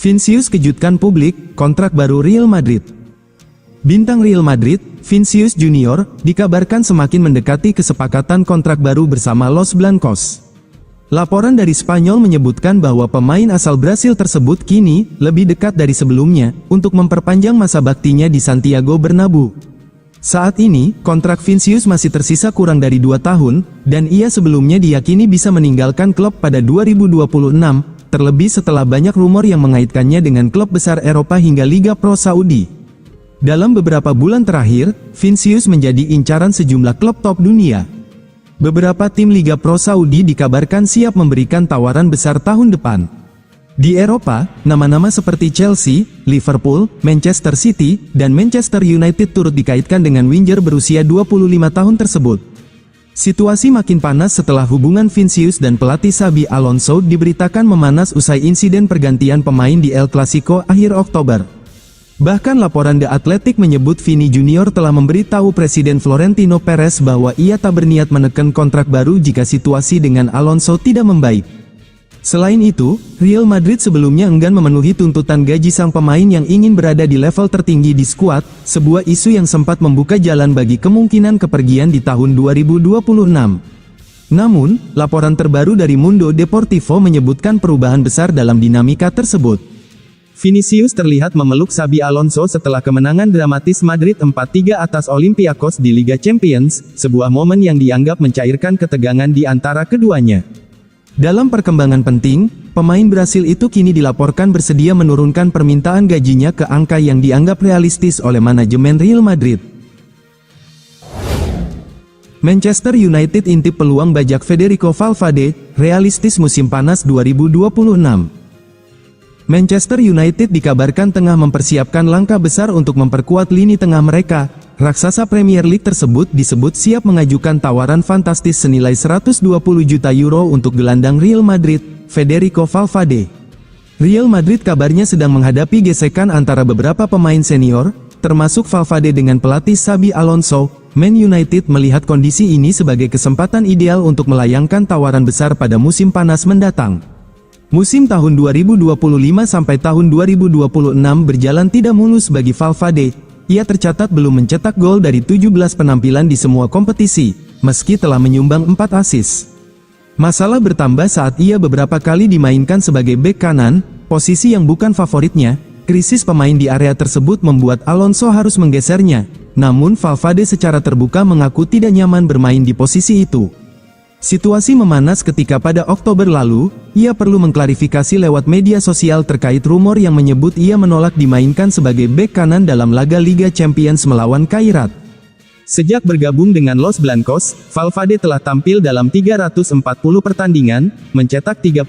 Vinicius kejutkan publik, kontrak baru Real Madrid. Bintang Real Madrid, Vinicius Junior, dikabarkan semakin mendekati kesepakatan kontrak baru bersama Los Blancos. Laporan dari Spanyol menyebutkan bahwa pemain asal Brasil tersebut kini lebih dekat dari sebelumnya untuk memperpanjang masa baktinya di Santiago Bernabeu. Saat ini, kontrak Vinicius masih tersisa kurang dari 2 tahun, dan ia sebelumnya diyakini bisa meninggalkan klub pada 2026, terlebih setelah banyak rumor yang mengaitkannya dengan klub besar Eropa hingga Liga Pro Saudi. Dalam beberapa bulan terakhir, Vinicius menjadi incaran sejumlah klub top dunia. Beberapa tim Liga Pro Saudi dikabarkan siap memberikan tawaran besar tahun depan. Di Eropa, nama-nama seperti Chelsea, Liverpool, Manchester City, dan Manchester United turut dikaitkan dengan winger berusia 25 tahun tersebut. Situasi makin panas setelah hubungan Vinicius dan pelatih Xabi Alonso diberitakan memanas usai insiden pergantian pemain di El Clasico akhir Oktober. Bahkan laporan The Athletic menyebut Vini Junior telah memberitahu Presiden Florentino Perez bahwa ia tak berniat menekan kontrak baru jika situasi dengan Alonso tidak membaik. Selain itu, Real Madrid sebelumnya enggan memenuhi tuntutan gaji sang pemain yang ingin berada di level tertinggi di skuad, sebuah isu yang sempat membuka jalan bagi kemungkinan kepergian di tahun 2026. Namun, laporan terbaru dari Mundo Deportivo menyebutkan perubahan besar dalam dinamika tersebut. Vinicius terlihat memeluk Xabi Alonso setelah kemenangan dramatis Madrid 4-3 atas Olympiacos di Liga Champions, sebuah momen yang dianggap mencairkan ketegangan di antara keduanya. Dalam perkembangan penting, pemain Brasil itu kini dilaporkan bersedia menurunkan permintaan gajinya ke angka yang dianggap realistis oleh manajemen Real Madrid. Manchester United intip peluang bajak Federico Valverde, realistis musim panas 2026. Manchester United dikabarkan tengah mempersiapkan langkah besar untuk memperkuat lini tengah mereka. Raksasa Premier League tersebut disebut siap mengajukan tawaran fantastis senilai 120 juta euro untuk gelandang Real Madrid, Federico Valverde. Real Madrid kabarnya sedang menghadapi gesekan antara beberapa pemain senior, termasuk Valverde dengan pelatih Xabi Alonso. Man United melihat kondisi ini sebagai kesempatan ideal untuk melayangkan tawaran besar pada musim panas mendatang. Musim tahun 2025 sampai tahun 2026 berjalan tidak mulus bagi Valverde. Ia tercatat belum mencetak gol dari 17 penampilan di semua kompetisi, meski telah menyumbang 4 assist. Masalah bertambah saat ia beberapa kali dimainkan sebagai bek kanan, posisi yang bukan favoritnya. Krisis pemain di area tersebut membuat Alonso harus menggesernya, namun Valverde secara terbuka mengaku tidak nyaman bermain di posisi itu. Situasi memanas ketika pada Oktober lalu, ia perlu mengklarifikasi lewat media sosial terkait rumor yang menyebut ia menolak dimainkan sebagai bek kanan dalam laga Liga Champions melawan Kairat. Sejak bergabung dengan Los Blancos, Valverde telah tampil dalam 340 pertandingan, mencetak 32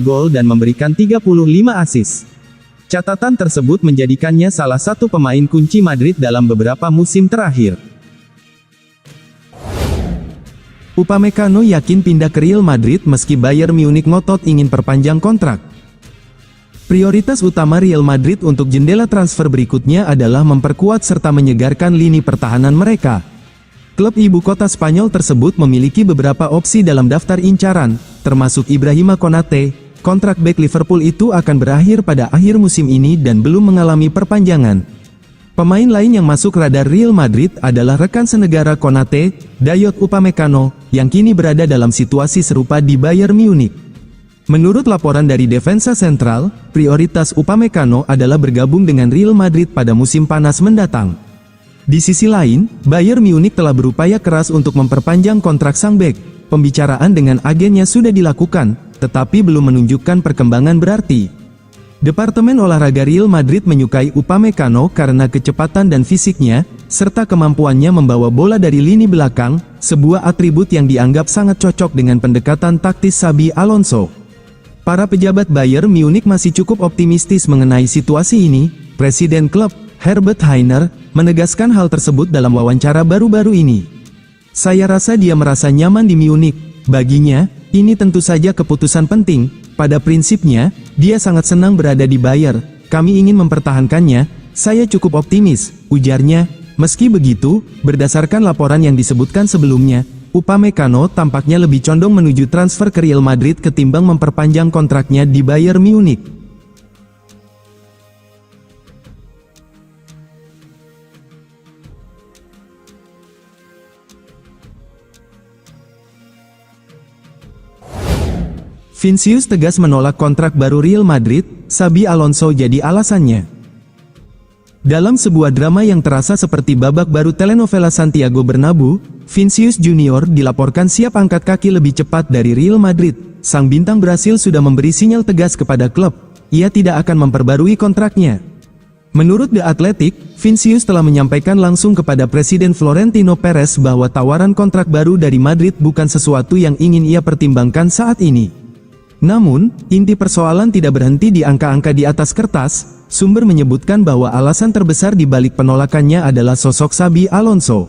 gol dan memberikan 35 assist. Catatan tersebut menjadikannya salah satu pemain kunci Madrid dalam beberapa musim terakhir. Upamecano yakin pindah ke Real Madrid meski Bayern Munich ngotot ingin perpanjang kontrak. Prioritas utama Real Madrid untuk jendela transfer berikutnya adalah memperkuat serta menyegarkan lini pertahanan mereka. Klub ibu kota Spanyol tersebut memiliki beberapa opsi dalam daftar incaran, termasuk Ibrahima Konate. Kontrak bek Liverpool itu akan berakhir pada akhir musim ini dan belum mengalami perpanjangan. Pemain lain yang masuk radar Real Madrid adalah rekan senegara Konate, Dayot Upamecano, yang kini berada dalam situasi serupa di Bayern Munich. Menurut laporan dari Defensa Central, prioritas Upamecano adalah bergabung dengan Real Madrid pada musim panas mendatang. Di sisi lain, Bayern Munich telah berupaya keras untuk memperpanjang kontrak sang bek. Pembicaraan dengan agennya sudah dilakukan, tetapi belum menunjukkan perkembangan berarti. Departemen olahraga Real Madrid menyukai Upamecano karena kecepatan dan fisiknya, serta kemampuannya membawa bola dari lini belakang, sebuah atribut yang dianggap sangat cocok dengan pendekatan taktis Xabi Alonso. Para pejabat Bayern Munich masih cukup optimistis mengenai situasi ini. Presiden klub, Herbert Hainer, menegaskan hal tersebut dalam wawancara baru-baru ini. "Saya rasa dia merasa nyaman di Munich. Baginya, ini tentu saja keputusan penting. Pada prinsipnya, dia sangat senang berada di Bayern. Kami ingin mempertahankannya. Saya cukup optimis," ujarnya. Meski begitu, berdasarkan laporan yang disebutkan sebelumnya, Upamecano tampaknya lebih condong menuju transfer ke Real Madrid ketimbang memperpanjang kontraknya di Bayern Munich. Vinicius tegas menolak kontrak baru Real Madrid, Xabi Alonso jadi alasannya. Dalam sebuah drama yang terasa seperti babak baru telenovela Santiago Bernabeu, Vinicius Junior dilaporkan siap angkat kaki lebih cepat dari Real Madrid. Sang bintang Brasil sudah memberi sinyal tegas kepada klub, ia tidak akan memperbarui kontraknya. Menurut The Athletic, Vinicius telah menyampaikan langsung kepada Presiden Florentino Perez bahwa tawaran kontrak baru dari Madrid bukan sesuatu yang ingin ia pertimbangkan saat ini. Namun, inti persoalan tidak berhenti di angka-angka di atas kertas. Sumber menyebutkan bahwa alasan terbesar di balik penolakannya adalah sosok Xabi Alonso.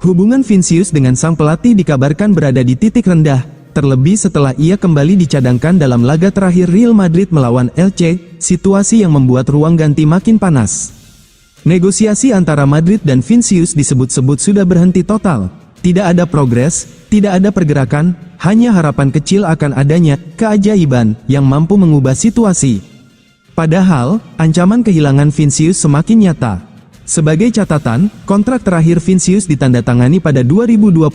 Hubungan Vinicius dengan sang pelatih dikabarkan berada di titik rendah, terlebih setelah ia kembali dicadangkan dalam laga terakhir Real Madrid melawan Elche, situasi yang membuat ruang ganti makin panas. Negosiasi antara Madrid dan Vinicius disebut-sebut sudah berhenti total. Tidak ada progres, tidak ada pergerakan, hanya harapan kecil akan adanya keajaiban yang mampu mengubah situasi. Padahal, ancaman kehilangan Vinicius semakin nyata. Sebagai catatan, kontrak terakhir Vinicius ditandatangani pada 2022.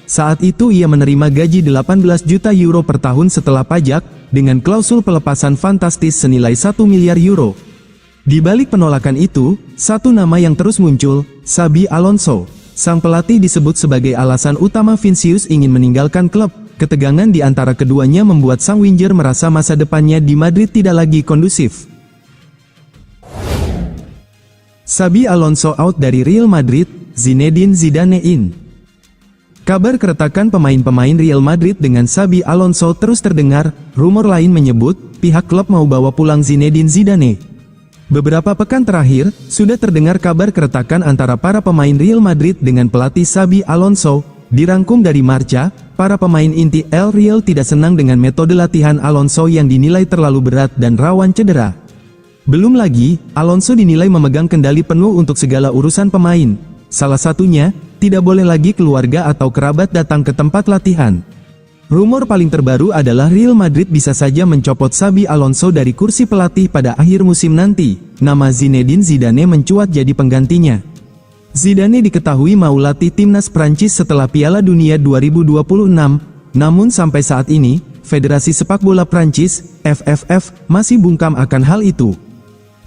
Saat itu ia menerima gaji 18 juta euro per tahun setelah pajak, dengan klausul pelepasan fantastis senilai 1 miliar euro. Di balik penolakan itu, satu nama yang terus muncul, Xabi Alonso. Sang pelatih disebut sebagai alasan utama Vinicius ingin meninggalkan klub. Ketegangan di antara keduanya membuat sang winger merasa masa depannya di Madrid tidak lagi kondusif. Xabi Alonso out dari Real Madrid, Zinedine Zidane in. Kabar keretakan pemain-pemain Real Madrid dengan Xabi Alonso terus terdengar. Rumor lain menyebut, pihak klub mau bawa pulang Zinedine Zidane. Beberapa pekan terakhir, sudah terdengar kabar keretakan antara para pemain Real Madrid dengan pelatih Xabi Alonso. Dirangkum dari Marca, para pemain inti El Real tidak senang dengan metode latihan Alonso yang dinilai terlalu berat dan rawan cedera. Belum lagi, Alonso dinilai memegang kendali penuh untuk segala urusan pemain. Salah satunya, tidak boleh lagi keluarga atau kerabat datang ke tempat latihan. Rumor paling terbaru adalah Real Madrid bisa saja mencopot Xabi Alonso dari kursi pelatih pada akhir musim nanti. Nama Zinedine Zidane mencuat jadi penggantinya. Zidane diketahui mau latih timnas Prancis setelah Piala Dunia 2026, namun sampai saat ini, Federasi Sepak Bola Prancis, FFF, masih bungkam akan hal itu.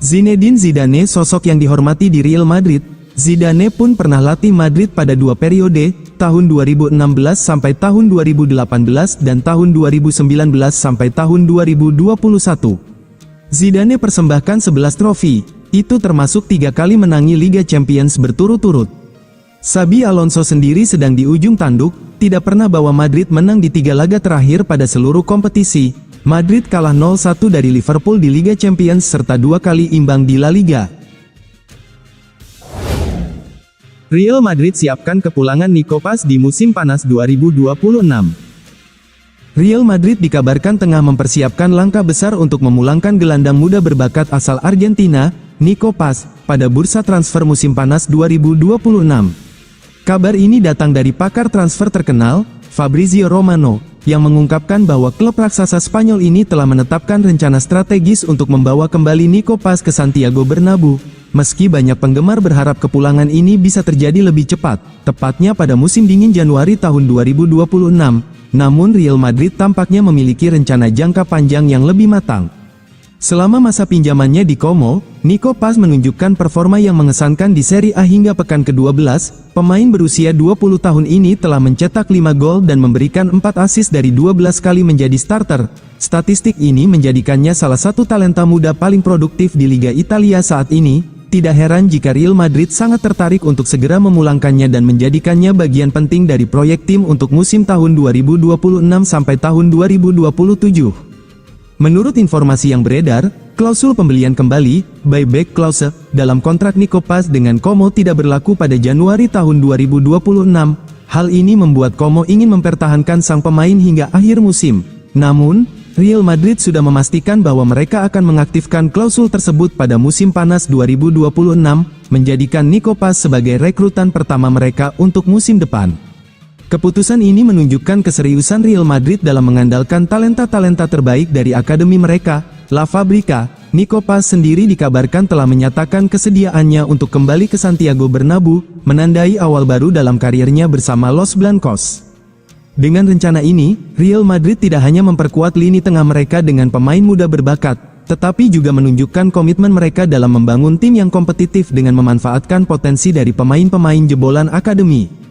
Zinedine Zidane sosok yang dihormati di Real Madrid. Zidane pun pernah latih Madrid pada dua periode, tahun 2016 sampai tahun 2018 dan tahun 2019 sampai tahun 2021. Zidane persembahkan 11 trofi. Itu termasuk 3 kali menangi Liga Champions berturut-turut. Xabi Alonso sendiri sedang di ujung tanduk, tidak pernah bawa Madrid menang di 3 laga terakhir pada seluruh kompetisi. Madrid kalah 0-1 dari Liverpool di Liga Champions serta 2 kali imbang di La Liga. Real Madrid siapkan kepulangan Nico Paz di musim panas 2026. Real Madrid dikabarkan tengah mempersiapkan langkah besar untuk memulangkan gelandang muda berbakat asal Argentina, Nico Paz, pada bursa transfer musim panas 2026. Kabar ini datang dari pakar transfer terkenal, Fabrizio Romano, yang mengungkapkan bahwa klub raksasa Spanyol ini telah menetapkan rencana strategis untuk membawa kembali Nico Paz ke Santiago Bernabeu. Meski banyak penggemar berharap kepulangan ini bisa terjadi lebih cepat, tepatnya pada musim dingin Januari tahun 2026, namun Real Madrid tampaknya memiliki rencana jangka panjang yang lebih matang. Selama masa pinjamannya di Como, Nico Paz menunjukkan performa yang mengesankan di Serie A hingga pekan ke-12. Pemain berusia 20 tahun ini telah mencetak 5 gol dan memberikan 4 assist dari 12 kali menjadi starter. Statistik ini menjadikannya salah satu talenta muda paling produktif di Liga Italia saat ini. Tidak heran jika Real Madrid sangat tertarik untuk segera memulangkannya dan menjadikannya bagian penting dari proyek tim untuk musim tahun 2026 sampai tahun 2027. Menurut informasi yang beredar, klausul pembelian kembali, buyback clause, dalam kontrak Nico Paz dengan Como tidak berlaku pada Januari tahun 2026. Hal ini membuat Como ingin mempertahankan sang pemain hingga akhir musim. Namun, Real Madrid sudah memastikan bahwa mereka akan mengaktifkan klausul tersebut pada musim panas 2026, menjadikan Nico Paz sebagai rekrutan pertama mereka untuk musim depan. Keputusan ini menunjukkan keseriusan Real Madrid dalam mengandalkan talenta-talenta terbaik dari akademi mereka, La Fabrica. Nico Paz sendiri dikabarkan telah menyatakan kesediaannya untuk kembali ke Santiago Bernabeu, menandai awal baru dalam karirnya bersama Los Blancos. Dengan rencana ini, Real Madrid tidak hanya memperkuat lini tengah mereka dengan pemain muda berbakat, tetapi juga menunjukkan komitmen mereka dalam membangun tim yang kompetitif dengan memanfaatkan potensi dari pemain-pemain jebolan akademi.